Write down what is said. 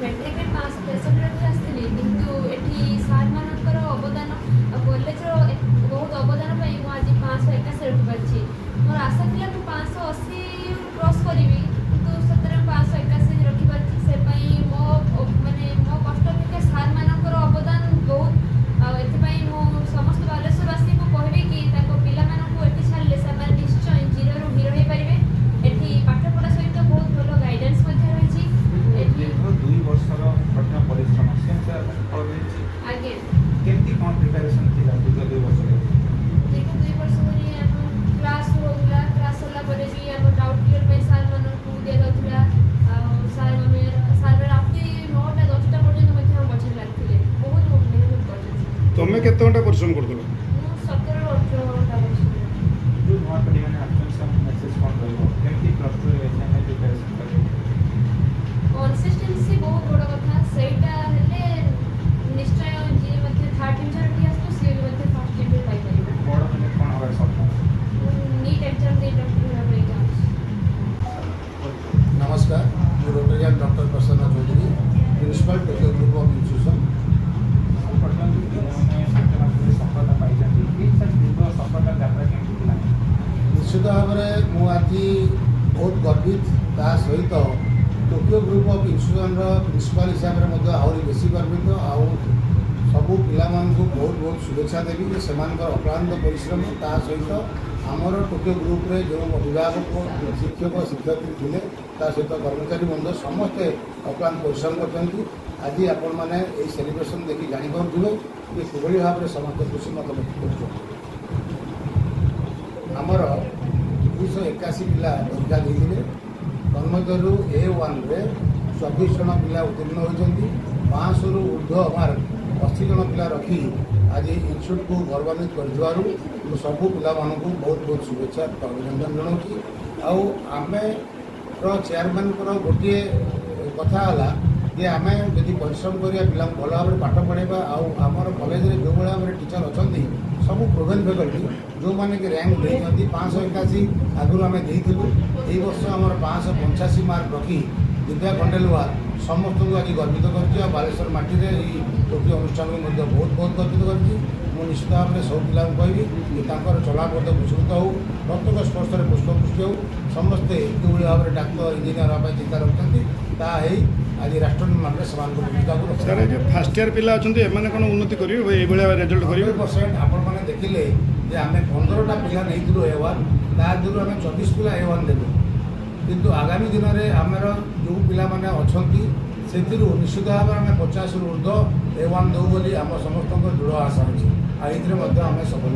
ମେଟ୍ରିକରେ 563 ରଖି ଆସିଥିଲି, କିନ୍ତୁ ଏଠି ସାର୍ମାନଙ୍କର ଅବଦାନ ଆଉ କଲେଜର ବହୁତ ଅବଦାନ ପାଇଁ ମୁଁ ଆଜି 581 ରଖିପାରିଛି। ମୋର ଆଶା ଥିଲା ମୁଁ 580 କ୍ରସ୍ କରିବି, କିନ୍ତୁ ସତରେ 581 ରଖିପାରିଛି। ସେ ପାଇଁ ମୋ କଷ୍ଟ ଅପେକ୍ଷା ସାର୍ମାନଙ୍କର ଅବଦାନ ବହୁତ। ଆଉ ଏଥିପାଇଁ ମୁଁ ସମସ୍ତ ବାଲେଶ୍ୱରବାସୀଙ୍କୁ କହିବି କି ତାଙ୍କ ପିଲାମାନଙ୍କୁ ଏଠି ଛାଡ଼ିଲେ ସେମାନେ ନିଶ୍ଚୟ ଜିରୋରୁ ହିରୋ ହେଇପାରିବେ। ଏଠି ପାଠପଢ଼ା ସହିତ ବହୁତ ଭଲ ଗାଇଡାନ୍ସ ମଧ୍ୟ ରହିଛି। ଏଠି 2 ବର୍ଷର କଠିନ ପରିଶ୍ରମ ଫଳ ମିଳିଛି। ଆଜ୍ଞା, କେମିତି କ'ଣ ପ୍ରିପାରେସନ୍ ଥିଲା ଦୀର୍ଘ 2 ବର୍ଷରେ? ଦୀର୍ଘ 2 ବର୍ଷ ଧରି ଆମ କ୍ଲାସ୍ ହେଉଥିଲା। କ୍ଲାସ୍ ସରିଲା ପରେ ବି ଆମ ଡାଉଟ୍ କ୍ଲିୟର ପାଇଁ ସାର୍ମାନଙ୍କୁ ଦିଆଯାଉଥିଲା। ଆଉ ସାର୍ମାନେ ରାତି 9ଟା 10ଟା ପର୍ଯ୍ୟନ୍ତ ମଧ୍ୟ ଆମ ପଛରେ ଲାଗିଥିଲେ। ବହୁତ ମେହନତ କରିଛନ୍ତି। ତମେ କେତେ ଘଣ୍ଟା ପରିଶ୍ରମ କରୁଥିଲ? ମୁଁ 17ରୁ 18 ଘଣ୍ଟା ପରିଶ୍ରମ। ଯେଉଁ ନୂଆ ପିଢ଼ିମାନେ ଆସୁଛନ୍ତି ସେମାନେ ମେସେଜ୍ କ'ଣ ରହିବ? କେମିତି ପ୍ଲସ୍ ଟୁ ଏକ୍ଜାମ୍ ପାଇଁ ପ୍ରିପାରେସନ୍ କରିବେ? କନସିଷ୍ଟେନ୍ସି ବହୁତ ବଡ଼ କଥା। ସେଇଟା ହେଲେ ନିଶ୍ଚୟ ଯିଏ ମଧ୍ୟ ଥାର୍ଡ଼ ଡିଭିଜନ୍ ଏଠି ଆସୁଛୁ ସିଏ ବି ମଧ୍ୟ ଫାର୍ଷ୍ଟ ଡିଭିଜନ୍ ପାଇପାରିବ। ବଡ଼ ମାନେ କ'ଣ ହେବାର ସ୍ୱପ୍ନ? ମୁଁ ନିଟ୍ ଏକ୍ଜାମ୍ ଦେଇ ଡକ୍ଟର ହେବା ପାଇଁ ଚାହୁଁଛି। नमस्कार, मैं Rotarian doctor Prasanna Chaudhary, principal Tokyo group of institution. ବର୍ତ୍ତମାନ ପିଲାମାନେ ପାଞ୍ଚ ମାସରେ ସଫଳତା ପାଇଛନ୍ତି। ଏଇ ଦୀର୍ଘ ସଫଳତା ଯାତ୍ରା କେମିତି ଥିଲା? निश्चित भाव में मुझे आज बहुत गर्वित, ता सहित Tokyo group of institution principal हिसाब से आहरी बेसी गर्वित। आउ सबू पिला बहुत बहुत शुभेच्छा देवी कि से अक्लांत परिश्रम ता सहित आमर टोक्यो ग्रुप रे जो अभिभावक शिक्षक शिक्षयित्री थे ता सहित कर्मचारी बंद समस्ते अक्लांत परिश्रम करते। आज आपण मैंने यही सेलिब्रेशन देखिए जापे कि किभली भाव में समस्त खुशी मत व्यक्त कर। आमर 281 पिला परीक्षा देते तन्मध्य A1 रे 24 जन पिला उत्तीर्ण होती। 500 रु ऊर्ध्व मार्क 80 जन पिला रखी आज इन्स्टिट्यूट को गौरवान्वित कर सबू पिला बहुत बहुत शुभेच्छा अभिनंदन जनाऊँ। आम चेयरमैन गोटे कथा है कि आम जदि परिश्रम करिया पिला भल भाव में पाठ पढ़ाइबा आमर कॉलेज रे जो भाव में टीचर अच्छा सब प्रोवेन फैकल्टी जो मैंने कि रैंक देती 581 आगुरी आम देलु। यही वर्ष आम 585 मार्क रखी विद्या खंडेलवाल समस्त को आज गर्वित कर बालेश्वर माटी में टोक्यो अनुष्ठान को बहुत बहुत गर्वित कर। निश्चित भाव में सब पिला कहबी कि चलापथ विस्तृत हो, प्रत्येक स्पर्श में पुष्पपुष्टि हो, समस्ते किभली भाव में डाक्तर इंजीनियर हाँ चिंता रखते आज राष्ट्र निर्माण में सर जो फास्ट इयर पिला अच्छा एम कौन उन्नति करेंगे रिजल्ट करेंगे 100% आपण देखिले जे आम 15टा पिला नहीं A1 तादू आम 24 पिला A1 देलु। किंतु आगामी दिन में आमर जो पिला माने अछंती से निश्चित भाव में 50 रु ऊर्ध्व A1 दो बोली आम समस्त दृढ़ आशा अच्छी। आम सफल।